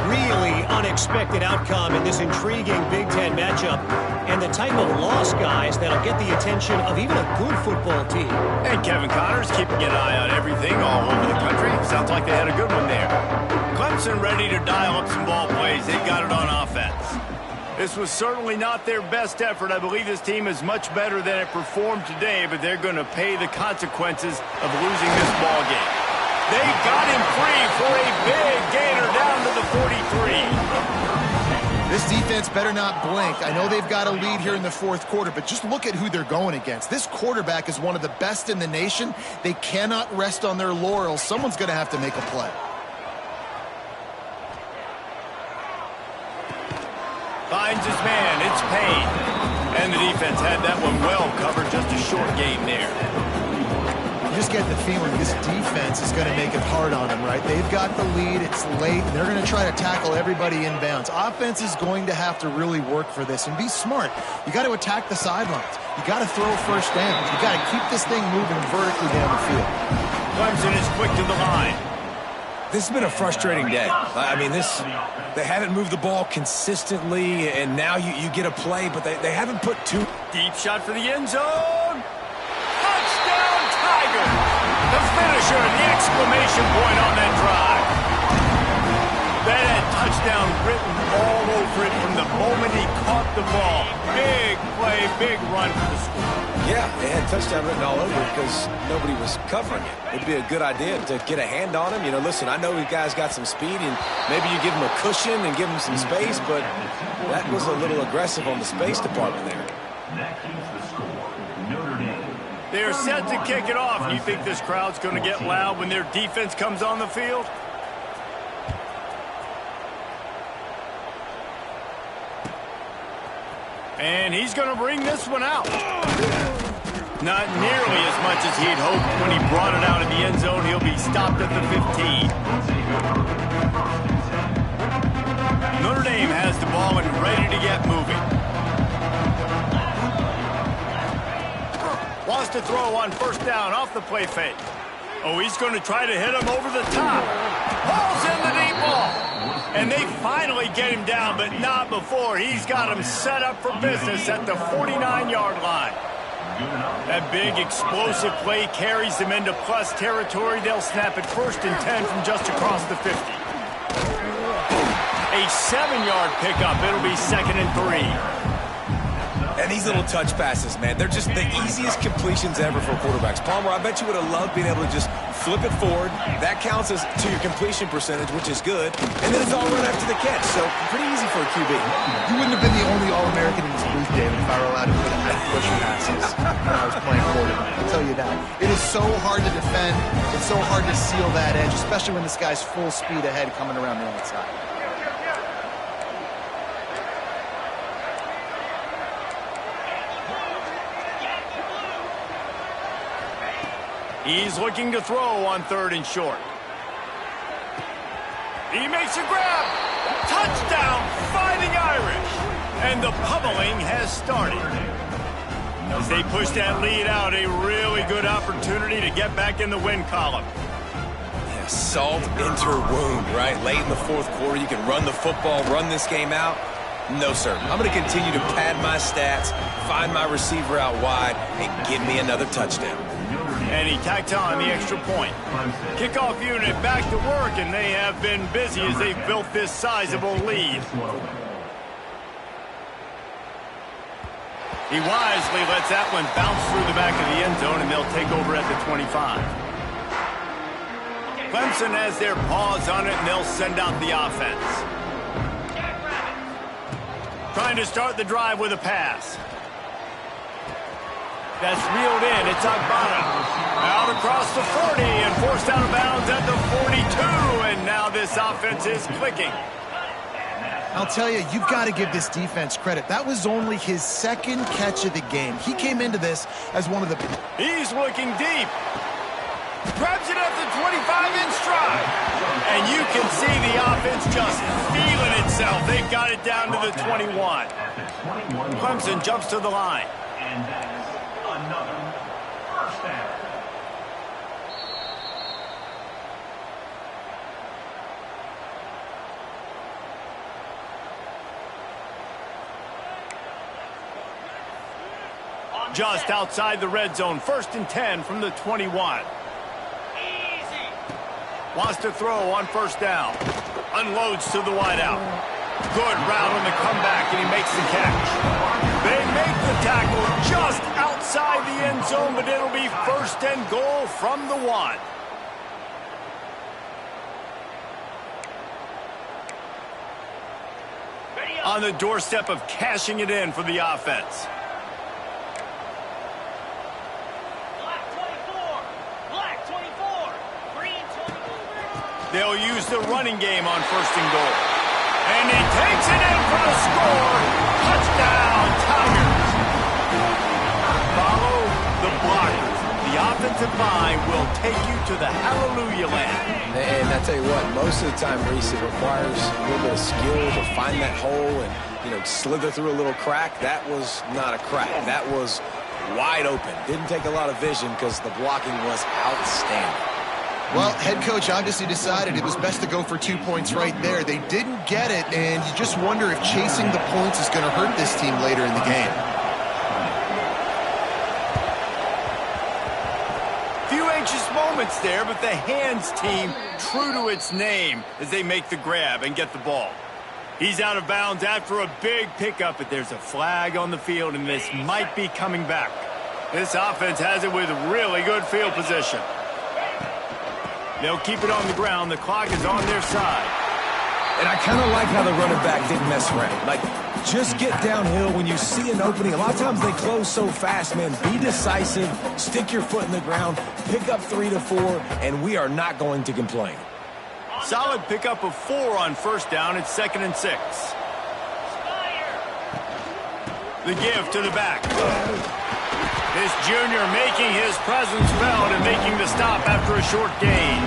Really unexpected outcome in this intriguing Big Ten matchup. And the type of loss, guys, that'll get the attention of even a good football team. And Kevin Connors keeping an eye on everything all over the country. Sounds like they had a good one there. Clemson ready to dial up some ball plays. They got it on offense. This was certainly not their best effort. I believe this team is much better than it performed today, but they're going to pay the consequences of losing this ball game. They got him free for a big gainer down to the 43. This defense better not blink. I know they've got a lead here in the fourth quarter, but just look at who they're going against. This quarterback is one of the best in the nation. They cannot rest on their laurels. Someone's going to have to make a play. Finds his man. It's Payne. And the defense had that one well covered. Just a short game there. You just get the feeling this defense is going to make it hard on them, right? They've got the lead. It's late. They're going to try to tackle everybody inbounds. Offense is going to have to really work for this and be smart. You got to attack the sidelines. You got to throw first downs. You got to keep this thing moving vertically down the field. Clemson is quick to the line. This has been a frustrating day. I mean, they haven't moved the ball consistently, and now you get a play, but they haven't put two. Deep shot for the end zone. Touchdown, Tiger. The finisher, the exclamation point on that drive. That had touchdown written all over it from the moment he caught the ball. Big play, big run for the score. Yeah, they had touchdown written all over it because nobody was covering it. It'd be a good idea to get a hand on him. You know, listen, I know you guys got some speed, and maybe you give him a cushion and give him some space, but that was a little aggressive on the space department there. That keeps the score. Notre Dame. They're set to kick it off. You think this crowd's going to get loud when their defense comes on the field? And he's going to bring this one out. Not nearly as much as he'd hoped when he brought it out of the end zone. He'll be stopped at the 15. Notre Dame has the ball and ready to get moving. Wants to throw on first down off the play fake. Oh, he's going to try to hit him over the top. Hauls in the deep ball. And they finally get him down, but not before. He's got him set up for business at the 49-yard line. That big explosive play carries them into plus territory. They'll snap it 1st and 10 from just across the 50. A 7-yard pickup. It'll be 2nd and 3. And these little touch passes, man, they're just the easiest completions ever for quarterbacks. Palmer, I bet you would have loved being able to just flip it forward. That counts as to your completion percentage, which is good. And then it's all run after the catch, so pretty easy for a QB. You wouldn't have been the only All-American in this booth, David, if I were allowed to put out push passes when I was playing quarterback. I'll tell you that. It is so hard to defend. It's so hard to seal that edge, especially when this guy's full speed ahead coming around the outside. He's looking to throw on 3rd and short. He makes a grab. Touchdown, Fighting Irish. And the pummeling has started. As they push that lead out, a really good opportunity to get back in the win column. Yeah, salt inter wound, right? Late in the 4th quarter, you can run the football, run this game out. No, sir. I'm going to continue to pad my stats, find my receiver out wide, and give me another touchdown. And he tacked on the extra point. Kickoff unit back to work, and they have been busy as they've built this sizable lead. He wisely lets that one bounce through the back of the end zone, and they'll take over at the 25. Clemson has their paws on it, and they'll send out the offense. Trying to start the drive with a pass. That's reeled in. It's Agbana. Out across the 40 and forced out of bounds at the 42. And now this offense is clicking. I'll tell you, you've got to give this defense credit. That was only his second catch of the game. He came into this as one of the... He's looking deep. Grabs it at the 25 in stride. And you can see the offense just feeling itself. They've got it down to the 21. Clemson jumps to the line. And that is another first down. Just outside the red zone, 1st and 10 from the 21. Wants to throw on 1st down. Unloads to the wideout. Good route on the comeback, and he makes the catch. They make the tackle just outside the end zone, but it'll be 1st and goal from the 1. On the doorstep of cashing it in for the offense. They'll use the running game on 1st and goal. And he takes it in for the score. Touchdown, Tigers. Follow the blockers. The offensive line will take you to the hallelujah land. And I tell you what, most of the time, Reese, it requires a little bit of skill to find that hole and, slither through a little crack. That was not a crack. That was wide open. Didn't take a lot of vision because the blocking was outstanding. Well, head coach obviously decided it was best to go for 2 points right there. They didn't get it, and you just wonder if chasing the points is going to hurt this team later in the game. Few anxious moments there, but the hands team true to its name as they make the grab and get the ball. He's out of bounds after a big pickup, but there's a flag on the field, and this might be coming back. This offense has it with really good field position. They'll keep it on the ground. The clock is on their side. And I kind of like how the running back didn't mess around. Like, just get downhill when you see an opening. A lot of times they close so fast, man. Be decisive, stick your foot in the ground, pick up 3 to 4, and we are not going to complain. Solid pickup of 4 on 1st down. It's 2nd and 6. The give to the back. This junior making his presence felt and making the stop after a short gain.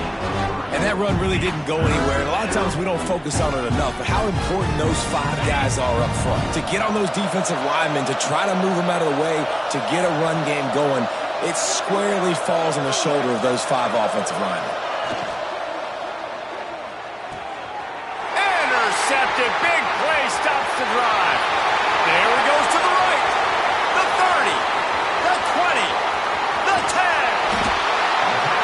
And that run really didn't go anywhere. And a lot of times we don't focus on it enough, but how important those 5 guys are up front. To get on those defensive linemen, to try to move them out of the way, to get a run game going, it squarely falls on the shoulder of those 5 offensive linemen. Intercepted. Big play stops the drive. There he goes to the right. The 30. The 20. The 10.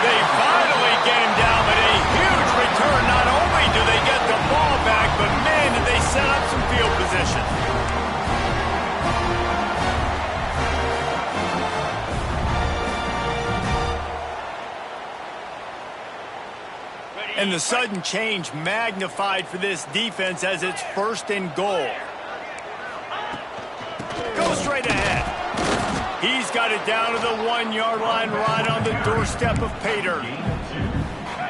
They finally get him down, but a huge return. Not only do they get the ball back, but man, did they set up some field position. And the sudden change magnified for this defense as it's 1st and goal. Go straight ahead. He's got it down to the 1-yard line right on the doorstep of pay dirt.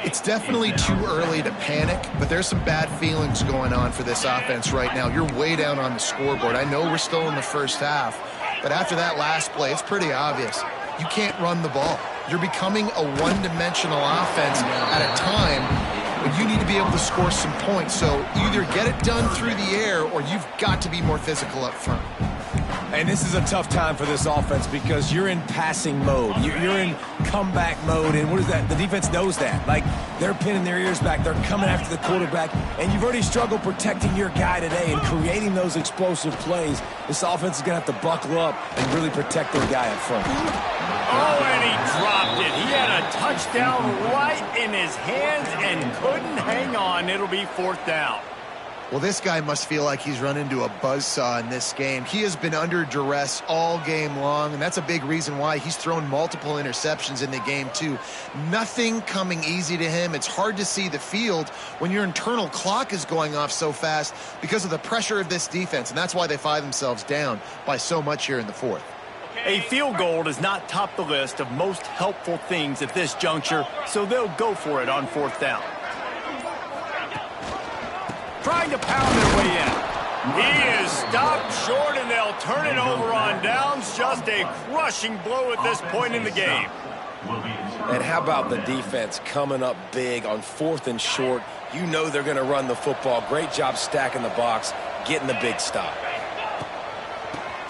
It's definitely too early to panic, but there's some bad feelings going on for this offense right now. You're way down on the scoreboard. I know we're still in the 1st half, but after that last play, it's pretty obvious. You can't run the ball. You're becoming a one-dimensional offense at a time when you need to be able to score some points. So either get it done through the air or you've got to be more physical up front. And this is a tough time for this offense because you're in passing mode. You're in comeback mode, and what is that? The defense knows that. Like, they're pinning their ears back. They're coming after the quarterback, and you've already struggled protecting your guy today and creating those explosive plays. This offense is going to have to buckle up and really protect their guy up front. Oh, and he dropped it. He had a touchdown right in his hands and couldn't hang on. It'll be 4th down. Well, this guy must feel like he's run into a buzzsaw in this game. He has been under duress all game long, and that's a big reason why he's thrown multiple interceptions in the game, too. Nothing coming easy to him. It's hard to see the field when your internal clock is going off so fast because of the pressure of this defense, and that's why they find themselves down by so much here in the 4th. A field goal does not top the list of most helpful things at this juncture, so they'll go for it on 4th down. trying to pound their way in. He is stopped short, and they'll turn it over on downs. Just a crushing blow at this point in the game. And how about the defense coming up big on 4th and short? You know they're going to run the football. Great job stacking the box, getting the big stop.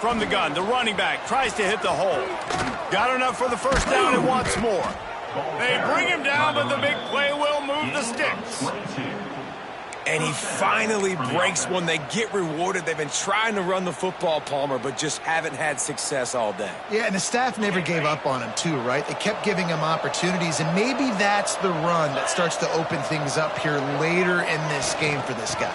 From the gun, the running back tries to hit the hole. Got enough for the first down and wants more. They bring him down, but the big play will move the sticks. And he finally breaks one. They get rewarded. They've been trying to run the football, Palmer, but just haven't had success all day. Yeah, and the staff never gave up on him, too, right? They kept giving him opportunities, and maybe that's the run that starts to open things up here later in this game for this guy.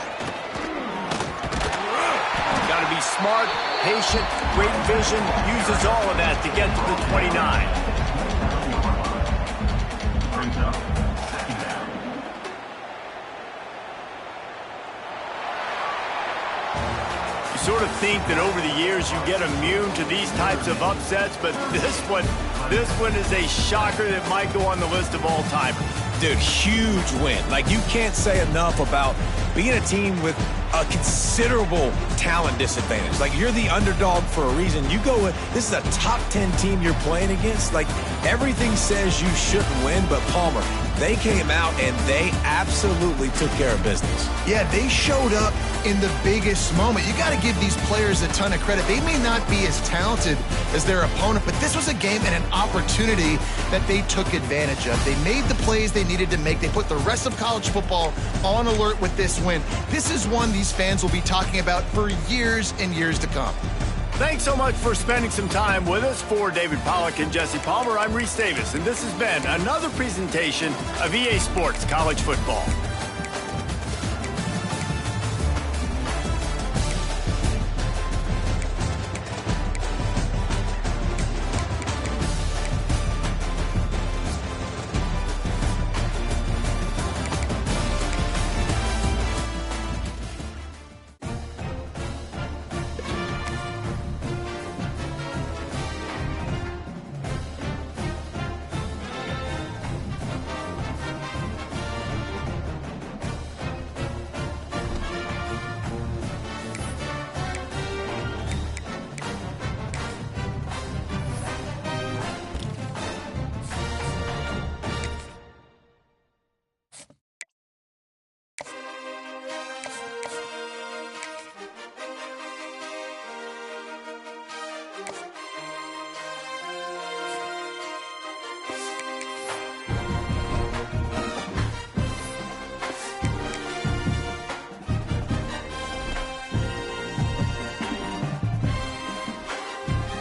Got to be smart, patient, great vision, uses all of that to get to the 29. Sort of think that over the years you get immune to these types of upsets, but this one is a shocker that might go on the list of all time. Dude, huge win. Like, you can't say enough about being a team with a considerable talent disadvantage. Like, you're the underdog for a reason. You go with, this is a top 10 team you're playing against. Like, everything says you shouldn't win, but Palmer, they came out and they absolutely took care of business. Yeah, they showed up in the biggest moment. You got to give these players a ton of credit. They may not be as talented as their opponent, but this was a game and an opportunity that they took advantage of. They made the plays they needed to make. They put the rest of college football on alert with this win. This is one these fans will be talking about for years and years to come. Thanks so much for spending some time with us. For David Pollack and Jesse Palmer, I'm Reese Davis, and this has been another presentation of EA Sports College Football.